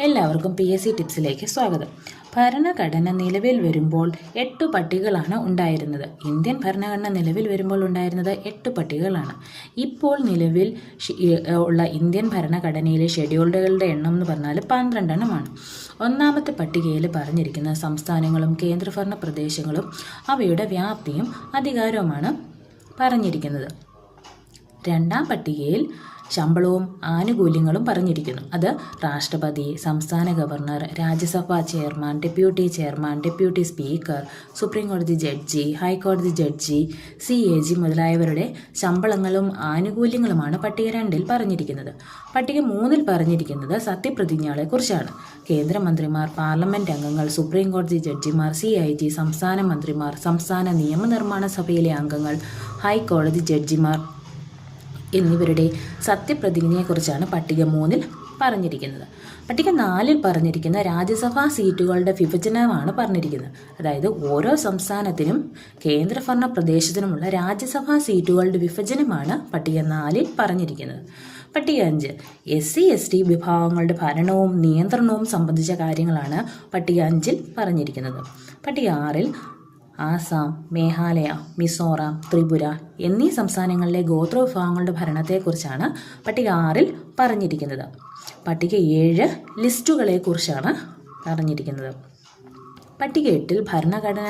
എല്ലാവർക്കും PSC ടിപ്സിലേക്ക് സ്വാഗതം. ഭരണഘടന നിലവിൽ വരുമ്പോൾ 8 പട്ടികകളാണ് ഉണ്ടായിരുന്നത്. ഇന്ത്യൻ ഭരണഘടന നിലവിൽ വരുമ്പോൾ ഉണ്ടായിരുന്നത് 8 പട്ടികകളാണ്. ഇപ്പോൾ നിലവിൽ ഉള്ള ഇന്ത്യൻ ഭരണഘടനയിലെ ഷെഡ്യൂളുകളുടെ എണ്ണം എന്ന് പറഞ്ഞാൽ 12 എണ്ണമാണ്. ഒന്നാമത്തെ പട്ടികയിൽ പറഞ്ഞിരിക്കുന്ന സംസ്ഥാനങ്ങളും കേന്ദ്രഭരണ പ്രദേശങ്ങളും അവയുടെ വ്യാപ്തിയും അധികാരവുമാണ് പറഞ്ഞിരിക്കുന്നത്. രണ്ടാം പട്ടികയിൽ ശമ്പളവും ആനുകൂല്യങ്ങളും പറഞ്ഞിരിക്കുന്നു. അത് രാഷ്ട്രപതി, സംസ്ഥാന ഗവർണർ, രാജ്യസഭാ ചെയർമാൻ, ഡെപ്യൂട്ടി സ്പീക്കർ, സുപ്രീം കോടതി ജഡ്ജി, ഹൈക്കോടതി ജഡ്ജി, CAG മുതലായവരുടെ ശമ്പളങ്ങളും ആനുകൂല്യങ്ങളുമാണ് പട്ടിക 2-ൽ പറഞ്ഞിരിക്കുന്നത്. പട്ടിക 3-ൽ പറഞ്ഞിരിക്കുന്നത് സത്യപ്രതിജ്ഞകളെക്കുറിച്ചാണ്. കേന്ദ്രമന്ത്രിമാർ, പാർലമെന്റ് അംഗങ്ങൾ, സുപ്രീം കോടതി ജഡ്ജിമാർ, CIG, സംസ്ഥാന മന്ത്രിമാർ, സംസ്ഥാന നിയമനിർമ്മാണ സഭയിലെ അംഗങ്ങൾ, ഹൈക്കോടതി ജഡ്ജിമാർ എന്നിവരുടെ സത്യപ്രതിജ്ഞയെക്കുറിച്ചാണ് പട്ടിക 3-ൽ പറഞ്ഞിരിക്കുന്നത്. പട്ടിക 4-ൽ പറഞ്ഞിരിക്കുന്ന രാജ്യസഭാ സീറ്റുകളുടെ വിഭജനമാണ് പറഞ്ഞിരിക്കുന്നത്. അതായത് ഓരോ സംസ്ഥാനത്തിനും കേന്ദ്രഭരണ പ്രദേശത്തിനുമുള്ള രാജ്യസഭാ സീറ്റുകളുടെ വിഭജനമാണ് പട്ടിക 4-ൽ പറഞ്ഞിരിക്കുന്നത്. പട്ടിക 5 SC/ST വിഭാഗങ്ങളുടെ ഭരണവും നിയന്ത്രണവും സംബന്ധിച്ച കാര്യങ്ങളാണ് പട്ടിക 5-ൽ പറഞ്ഞിരിക്കുന്നത്. പട്ടിക 6-ൽ ആസാം, മേഘാലയ, മിസോറാം, ത്രിപുര എന്നീ സംസ്ഥാനങ്ങളിലെ ഗോത്രവിഭാഗങ്ങളുടെ ഭരണത്തെക്കുറിച്ചാണ് പട്ടിക 6-ൽ പറഞ്ഞിരിക്കുന്നത്. പട്ടിക 7 ലിസ്റ്റുകളെക്കുറിച്ചാണ് പറഞ്ഞിരിക്കുന്നത്. പട്ടിക 8-ൽ ഭരണഘടന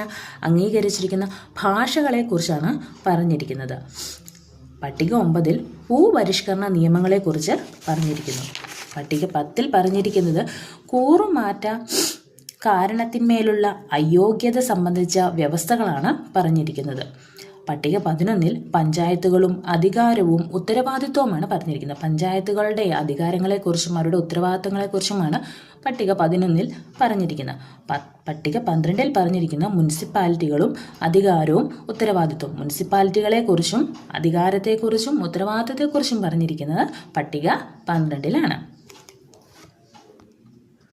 അംഗീകരിച്ചിരിക്കുന്ന ഭാഷകളെക്കുറിച്ചാണ് പറഞ്ഞിരിക്കുന്നത്. പട്ടിക 9-ൽ ഭൂപരിഷ്കരണ നിയമങ്ങളെക്കുറിച്ച് പറഞ്ഞിരിക്കുന്നു. പട്ടിക 10-ൽ പറഞ്ഞിരിക്കുന്നത് കൂറുമാറ്റ കാരണത്തിന്മേലുള്ള അയോഗ്യത സംബന്ധിച്ച വ്യവസ്ഥകളാണ് പറഞ്ഞിരിക്കുന്നത്. പട്ടിക 11-ൽ പഞ്ചായത്തുകളും അധികാരവും ഉത്തരവാദിത്വവുമാണ് പറഞ്ഞിരിക്കുന്നത്. പഞ്ചായത്തുകളുടെ അധികാരങ്ങളെക്കുറിച്ചും അവരുടെ ഉത്തരവാദിത്തങ്ങളെക്കുറിച്ചുമാണ് പട്ടിക 11-ൽ പറഞ്ഞിരിക്കുന്നത്. പട്ടിക 12-ൽ പറഞ്ഞിരിക്കുന്ന മുനിസിപ്പാലിറ്റികളും അധികാരവും ഉത്തരവാദിത്വവും. മുനിസിപ്പാലിറ്റികളെക്കുറിച്ചും അധികാരത്തെക്കുറിച്ചും ഉത്തരവാദിത്തത്തെക്കുറിച്ചും പറഞ്ഞിരിക്കുന്നത് പട്ടിക 12-ലാണ്.